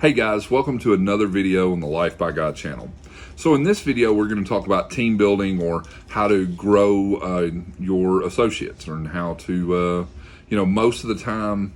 Hey guys, welcome to another video on the Life by God channel. So in this video, we're going to talk about team building, or how to grow your associates, and how to, most of the time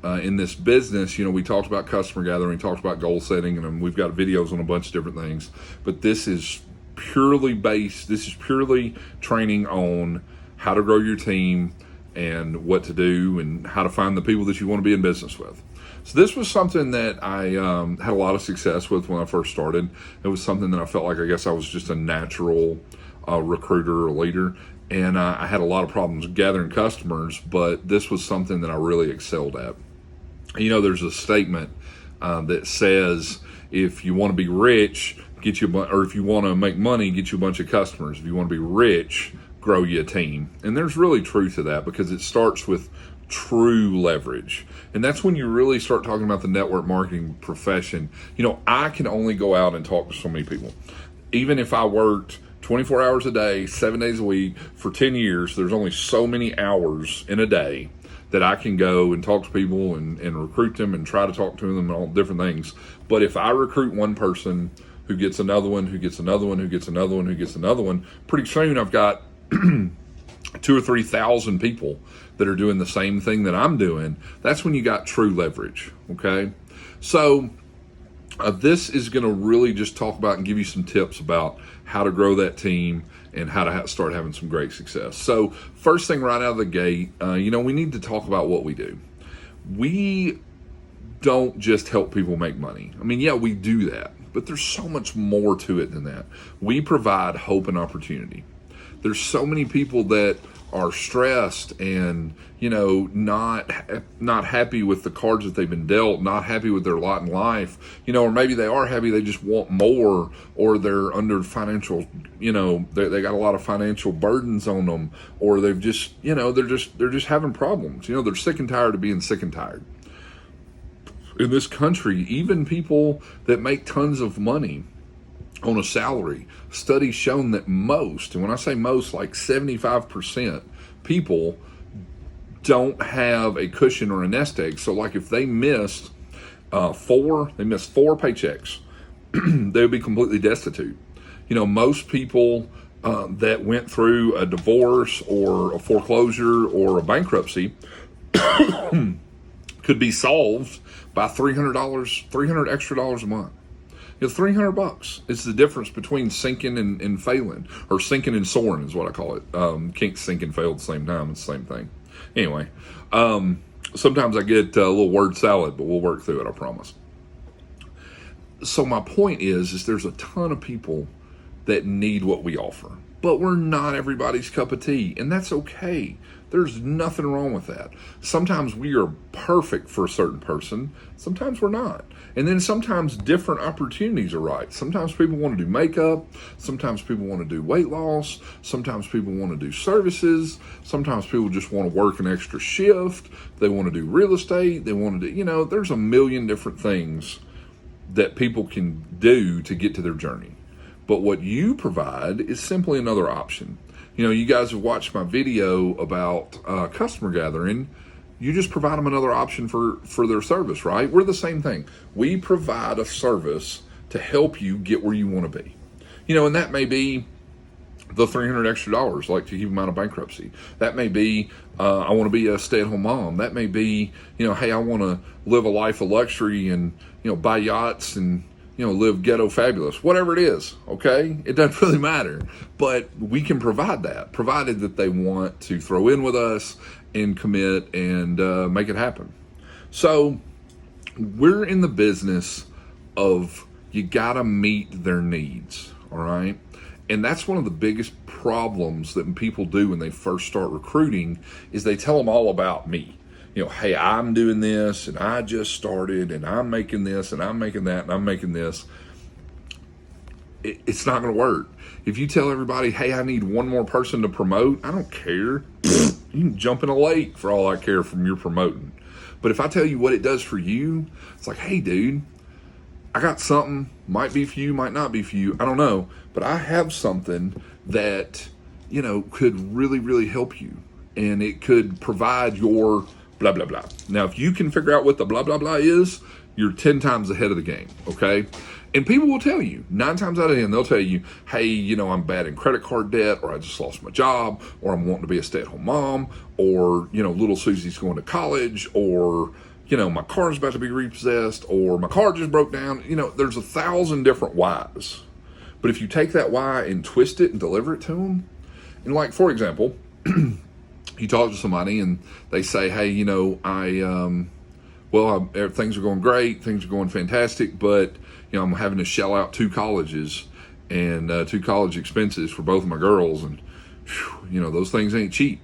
in this business, we talked about customer gathering, we talked about goal setting, and we've got videos on a bunch of different things. But this is purely training on how to grow your team and what to do and how to find the people that you want to be in business with. So this was something that I had a lot of success with when I first started. It was something that I felt like, I guess I was just a natural recruiter or leader. And I had a lot of problems gathering customers, but this was something that I really excelled at. There's a statement that says, if you want to be rich, or if you want to make money, get you a bunch of customers. If you want to be rich, grow you a team. And there's really truth to that, because it starts with true leverage. And that's when you really start talking about the network marketing profession. I can only go out and talk to so many people. Even if I worked 24 hours a day, 7 days a week for 10 years, there's only so many hours in a day that I can go and talk to people and recruit them and try to talk to them and all different things. But if I recruit one person who gets another one, who gets another one, who gets another one, who gets another one, pretty soon I've got 2,000 or 3,000 people that are doing the same thing that I'm doing. That's when you got true leverage. Okay. So this is going to really just talk about and give you some tips about how to grow that team and how to start having some great success. So first thing right out of the gate, we need to talk about what we do. We don't just help people make money. Yeah, we do that, but there's so much more to it than that. We provide hope and opportunity. There's so many people that are stressed and, not happy with the cards that they've been dealt, not happy with their lot in life, or maybe they are happy, they just want more, or they're under financial, they got a lot of financial burdens on them, or they've just, they're just having problems. They're sick and tired of being sick and tired. In this country, even people that make tons of money on a salary, studies shown that most, and when I say most, like 75% people don't have a cushion or a nest egg. So like if they missed four paychecks, they would be completely destitute. Most people that went through a divorce or a foreclosure or a bankruptcy could be solved by $300 extra a month. $300. It's the difference between sinking and failing, or sinking and soaring is what I call it. Can't sink and fail at the same time. It's the same thing. Anyway, sometimes I get a little word salad, but we'll work through it, I promise. So my point is there's a ton of people that need what we offer, but we're not everybody's cup of tea, and that's okay. There's nothing wrong with that. Sometimes we are perfect for a certain person. Sometimes we're not. And then sometimes different opportunities are right. Sometimes people want to do makeup. Sometimes people want to do weight loss. Sometimes people want to do services. Sometimes people just want to work an extra shift. They want to do real estate. They want to do, there's a million different things that people can do to get to their journey. But what you provide is simply another option. You guys have watched my video about customer gathering. You just provide them another option for their service, right? We're the same thing. We provide a service to help you get where you want to be. And that may be the $300 extra, like to keep them out of bankruptcy. That may be, I want to be a stay-at-home mom. That may be, hey, I want to live a life of luxury and, buy yachts and, live ghetto fabulous, whatever it is, okay? It doesn't really matter, but we can provide that, provided that they want to throw in with us and commit and make it happen. So we're in the business of, you gotta meet their needs, all right? And that's one of the biggest problems that people do when they first start recruiting, is they tell them all about me. Hey, I'm doing this, and I just started, and I'm making this, and I'm making that, and I'm making this. It's not going to work. If you tell everybody, hey, I need one more person to promote, I don't care. You can jump in a lake for all I care from your promoting. But if I tell you what it does for you, it's like, hey, dude, I got something, might be for you, might not be for you, I don't know. But I have something that, could really, really help you. And it could provide your blah, blah, blah. Now, if you can figure out what the blah, blah, blah is, you're 10 times ahead of the game, okay? And people will tell you, 9 times out of 10, they'll tell you, hey, I'm bad in credit card debt, or I just lost my job, or I'm wanting to be a stay-at-home mom, or, little Susie's going to college, or, my car's about to be repossessed, or my car just broke down. There's 1,000 different whys. But if you take that why and twist it and deliver it to them, and like, for example, you talk to somebody and they say, hey, things are going great, things are going fantastic, but I'm having to shell out 2 colleges and 2 college expenses for both of my girls, and those things ain't cheap.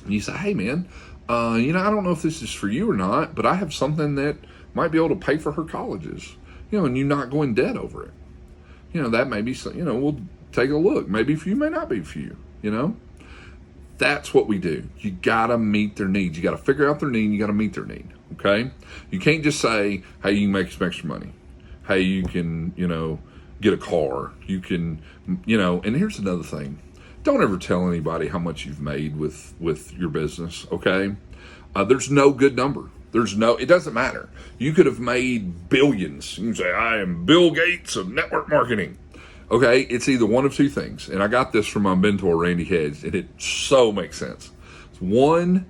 And you say, hey man, I don't know if this is for you or not, but I have something that might be able to pay for her colleges, and you not go in debt over it. That may be, we'll take a look. Maybe for you, may not be for you, That's what we do. You got to meet their needs. You got to figure out their need. You got to meet their need. Okay. You can't just say, hey, you can make some extra money. Hey, you can, get a car. You can, and here's another thing. Don't ever tell anybody how much you've made with your business. Okay. There's no good number. It doesn't matter. You could have made billions. You can say, I am Bill Gates of network marketing. Okay, it's either one of 2 things. And I got this from my mentor, Randy Hedge, and it so makes sense. One,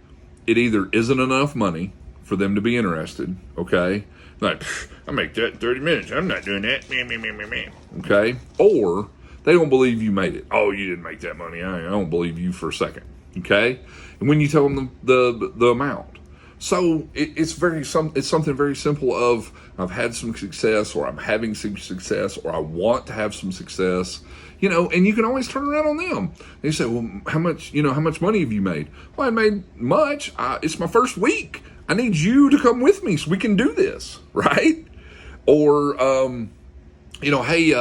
it either isn't enough money for them to be interested, okay? Like, I make that in 30 minutes. I'm not doing that. Me. Okay? Or they don't believe you made it. Oh, you didn't make that money. I don't believe you for a second. Okay? And when you tell them the amount. So it's something very simple of, I've had some success, or I'm having some success, or I want to have some success, and you can always turn around on them. They say, well, how much money have you made? Well, I made much. It's my first week. I need you to come with me so we can do this, right? Or, hey,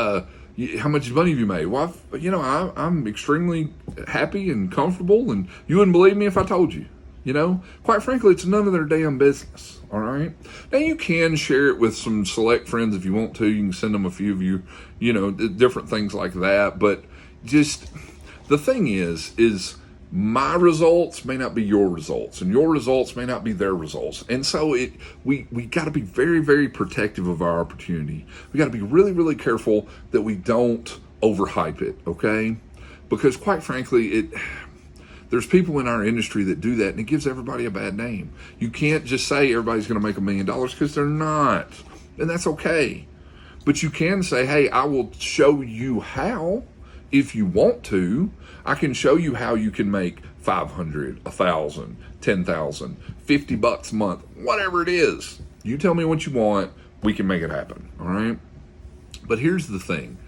how much money have you made? Well, I'm extremely happy and comfortable, and you wouldn't believe me if I told you. Quite frankly, it's none of their damn business. All right. Now you can share it with some select friends if you want to. You can send them a few of you, different things like that. But just the thing is my results may not be your results, and your results may not be their results. And so we got to be very, very protective of our opportunity. We got to be really, really careful that we don't overhype it. Okay. Because quite frankly, there's people in our industry that do that, and it gives everybody a bad name. You can't just say everybody's going to make $1 million, because they're not, and that's okay. But you can say, hey, I will show you how. If you want to, I can show you how you can make $500, $1,000, $10,000, $50 a month, whatever it is. You tell me what you want, we can make it happen. All right. But here's the thing: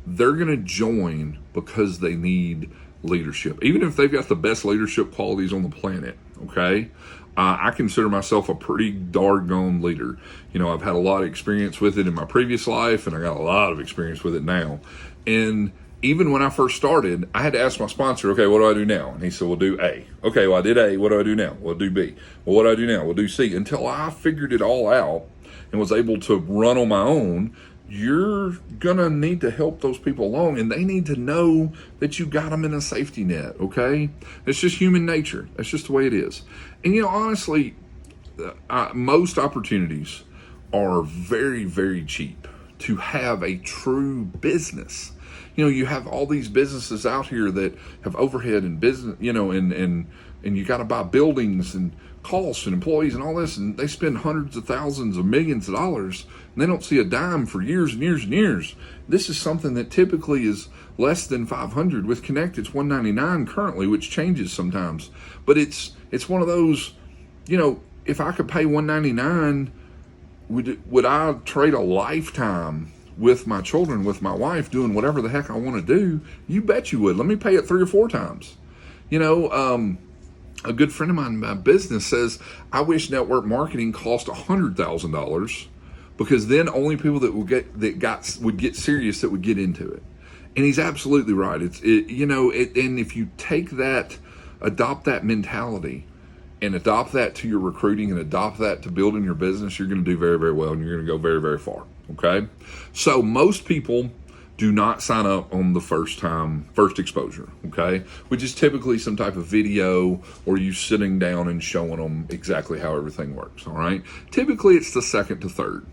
they're going to join because they need leadership, even if they've got the best leadership qualities on the planet. Okay. I consider myself a pretty doggone leader. I've had a lot of experience with it in my previous life, and I got a lot of experience with it now. And even when I first started, I had to ask my sponsor, okay, what do I do now? And he said, well, do A. Okay, well, I did A. What do I do now? Well, do B. Well, what do I do now? Well, do C. Until I figured it all out and was able to run on my own. You're going to need to help those people along, and they need to know that you got them in a safety net, okay? It's just human nature. That's just the way it is. And, honestly, most opportunities are very, very cheap to have a true business. You have all these businesses out here that have overhead and business, and you got to buy buildings and costs and employees and all this, and they spend hundreds of thousands of millions of dollars, and they don't see a dime for years and years and years. This is something that typically is less than $500. With Connect, it's $199 currently, which changes sometimes. But it's one of those, if I could pay $199, would I trade a lifetime with my children, with my wife, doing whatever the heck I want to do? You bet you would. Let me pay it 3 or 4 times. A good friend of mine in my business says, I wish network marketing cost $100,000, because then only people that would get serious that would get into it. And he's absolutely right. And if you take that, adopt that mentality, and adopt that to your recruiting, and adopt that to building your business, you're going to do very, very well, and you're going to go very, very far. Okay. So most people do not sign up on the first exposure, okay? Which is typically some type of video or you sitting down and showing them exactly how everything works, all right? Typically it's the second to third,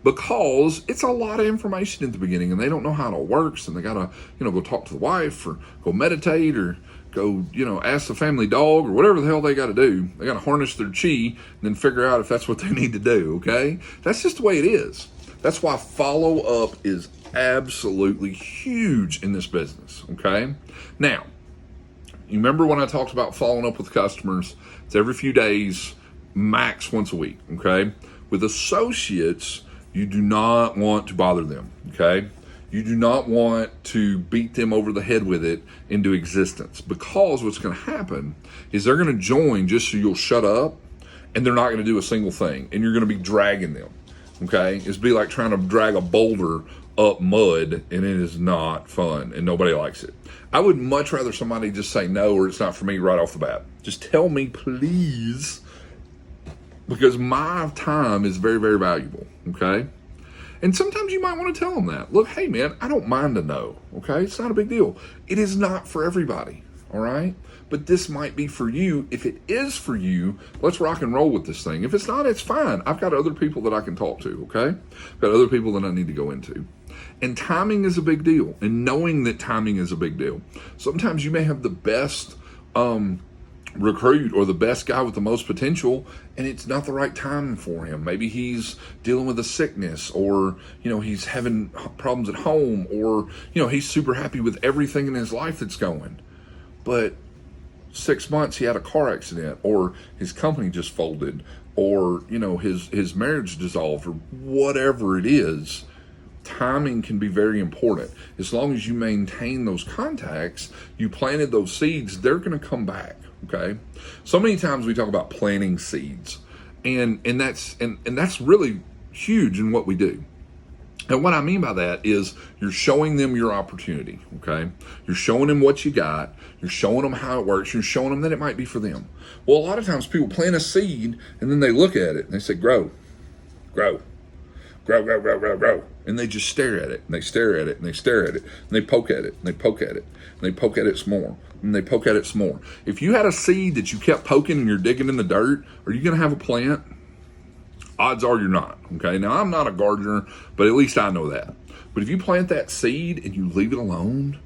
because it's a lot of information at the beginning and they don't know how it all works, and they gotta, go talk to the wife or go meditate or go, ask the family dog or whatever the hell they got to do. They got to harness their chi and then figure out if that's what they need to do, okay? That's just the way it is. That's why follow-up is absolutely huge in this business, okay? Now, you remember when I talked about following up with customers? It's every few days, max once a week, okay? With associates, you do not want to bother them, okay? You do not want to beat them over the head with it into existence, because what's going to happen is they're going to join just so you'll shut up, and they're not going to do a single thing, and you're going to be dragging them, okay? It's be like trying to drag a boulder up mud, and it is not fun, and nobody likes it. I would much rather somebody just say no, or it's not for me right off the bat. Just tell me, please, because my time is very, very valuable, okay? And sometimes you might want to tell them that. Look, hey man, I don't mind a no, okay? It's not a big deal. It is not for everybody, all right? But this might be for you. If it is for you, let's rock and roll with this thing. If it's not, it's fine. I've got other people that I can talk to, okay? I've got other people that I need to go into. And timing is a big deal, and knowing that timing is a big deal. Sometimes you may have the best recruit or the best guy with the most potential, and it's not the right time for him. Maybe he's dealing with a sickness, or he's having problems at home, or he's super happy with everything in his life that's going, but 6 months he had a car accident, or his company just folded, or his marriage dissolved, or whatever it is. Timing can be very important. As long as you maintain those contacts, you planted those seeds, they're going to come back. Okay, so many times we talk about planting seeds, and that's really huge in what we do. And what I mean by that is you're showing them your opportunity. Okay, you're showing them what you got. You're showing them how it works. You're showing them that it might be for them. Well, a lot of times people plant a seed and then they look at it and they say, "Grow, grow, grow, grow, grow, grow, grow," and they just stare at it and they stare at it and they stare at it and they poke at it and they poke at it and they poke at it some more. And they poke at it some more. If you had a seed that you kept poking and you're digging in the dirt, are you going to have a plant? Odds are you're not. Okay, now I'm not a gardener, but at least I know that. But if you plant that seed and you leave it alone,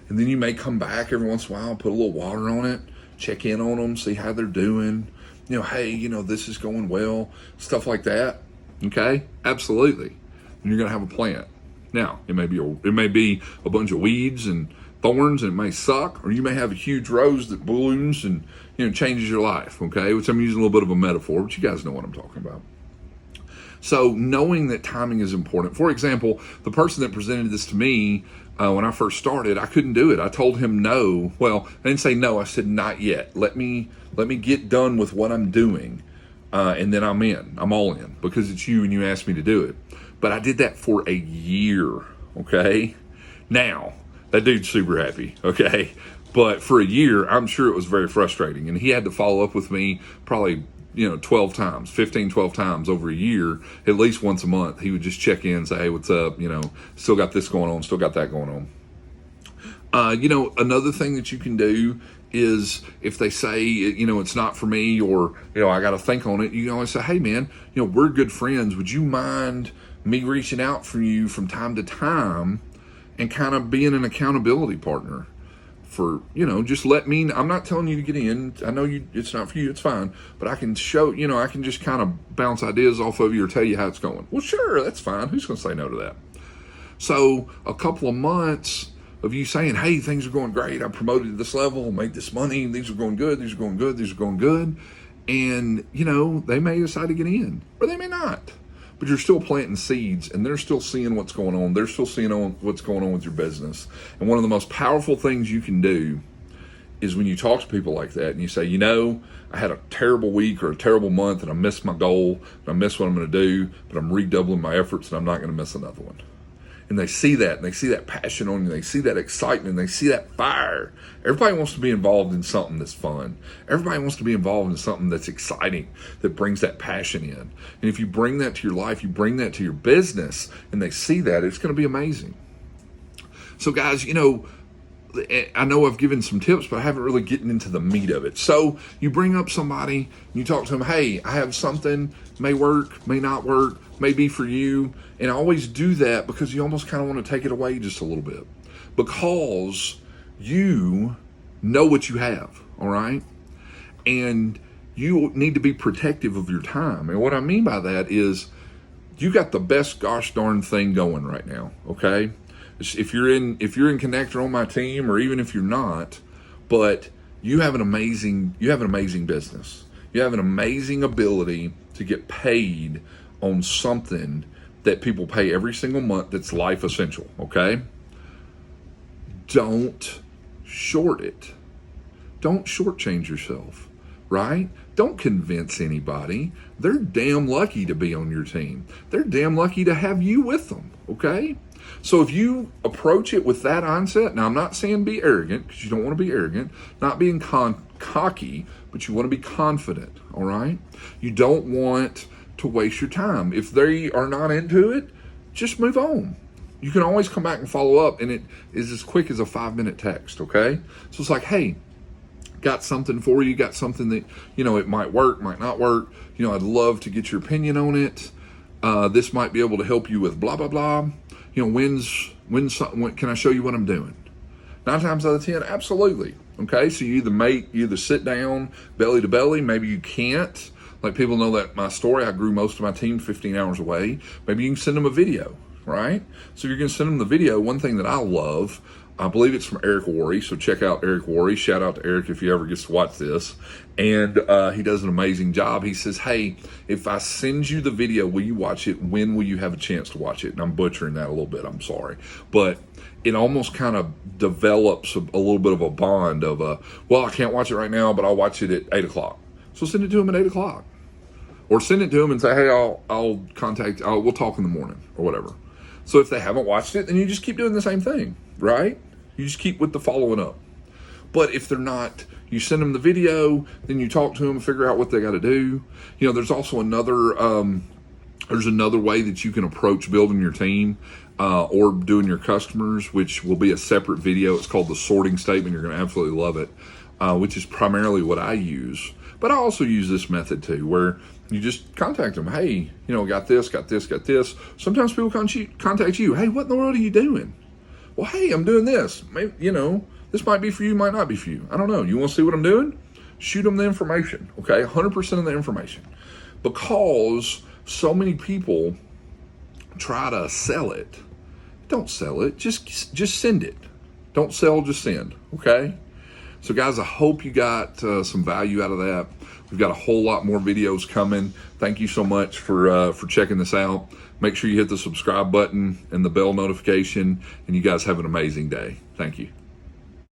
and then you may come back every once in a while, put a little water on it, check in on them, see how they're doing. Hey, this is going well, stuff like that. Okay, absolutely. And you're going to have a plant. Now, it may be a bunch of weeds and thorns, and it may suck, or you may have a huge rose that blooms and changes your life, okay? Which I'm using a little bit of a metaphor, but you guys know what I'm talking about. So knowing that timing is important. For example, the person that presented this to me when I first started, I couldn't do it. I told him no. Well, I didn't say no. I said not yet. Let me get done with what I'm doing, and then I'm in. I'm all in, because it's you and you asked me to do it. But I did that for a year, okay? Now, that dude's super happy, okay? But for a year, I'm sure it was very frustrating. And he had to follow up with me probably, 12 times, 12 times over a year, at least once a month. He would just check in and say, hey, what's up? Still got this going on, still got that going on. Another thing that you can do is if they say, it's not for me, or, I got to think on it, you can always say, hey man, we're good friends. Would you mind me reaching out for you from time to time and kind of being an accountability partner for, just let me, I'm not telling you to get in. I know it's not for you, it's fine, but I can show, I can just kind of bounce ideas off of you or tell you how it's going. Well, sure, that's fine. Who's going to say no to that? So a couple of months of you saying, hey, things are going great. I promoted to this level, made this money. These are going good. These are going good. These are going good. And, they may decide to get in, or they may not. But you're still planting seeds, and they're still seeing what's going on. They're still seeing what's going on with your business. And one of the most powerful things you can do is when you talk to people like that and you say, I had a terrible week or a terrible month and I missed my goal and I missed what I'm going to do, but I'm redoubling my efforts and I'm not going to miss another one. And they see that, and they see that passion on you, they see that excitement, they see that fire. Everybody wants to be involved in something that's fun. Everybody wants to be involved in something that's exciting, that brings that passion in. And if you bring that to your life, you bring that to your business, and they see that, it's going to be amazing. So guys, I know I've given some tips, but I haven't really gotten into the meat of it. So you bring up somebody, you talk to them, hey, I have something, may work, may not work, may be for you. And I always do that because you almost kind of want to take it away just a little bit, because you know what you have, all right? And you need to be protective of your time. And what I mean by that is you got the best gosh darn thing going right now, okay? If you're in Connector on my team, or even if you're not, but you have an amazing business. You have an amazing ability to get paid on something that people pay every single month that's life essential, okay? Don't short it. Don't shortchange yourself, right? Don't convince anybody. They're damn lucky to be on your team. They're damn lucky to have you with them, okay? So if you approach it with that mindset, now I'm not saying be arrogant, because you don't want to be arrogant, not being cocky, but you want to be confident, all right? You don't want to waste your time. If they are not into it, just move on. You can always come back and follow up, and it is as quick as a 5-minute text, okay? So it's like, hey, got something for you, got something that, it might work, might not work. I'd love to get your opinion on it. This might be able to help you with blah, blah, blah. When can I show you what I'm doing? 9 times out of 10, absolutely. Okay, so you either sit down belly to belly, maybe you can't. Like, people know that my story, I grew most of my team 15 hours away. Maybe you can send them a video, right? So if you're going to send them the video, one thing that I love, I believe it's from Eric Worre, so check out Eric Worre. Shout out to Eric if he ever gets to watch this. And he does an amazing job. He says, hey, if I send you the video, will you watch it? When will you have a chance to watch it? And I'm butchering that a little bit, I'm sorry. But it almost kind of develops a little bit of a bond of, well, I can't watch it right now, but I'll watch it at 8 o'clock. So send it to him at 8 o'clock. Or send it to him and say, hey, we'll talk in the morning or whatever. So if they haven't watched it, then you just keep doing the same thing, right? You just keep with the following up. But if they're not, you send them the video, then you talk to them and figure out what they got to do. There's also another way that you can approach building your team or doing your customers, which will be a separate video. It's called the sorting statement. You're going to absolutely love it, which is primarily what I use. But I also use this method too, where you just contact them. Hey, got this. Sometimes people contact you. Hey, what in the world are you doing? Well, hey, I'm doing this. Maybe, this might be for you, might not be for you. I don't know. You want to see what I'm doing? Shoot them the information, okay? 100% of the information. Because so many people try to sell it. Don't sell it. Just send it. Don't sell, just send, okay? So guys, I hope you got some value out of that. We've got a whole lot more videos coming. Thank you so much for checking this out. Make sure you hit the subscribe button and the bell notification, and you guys have an amazing day. Thank you.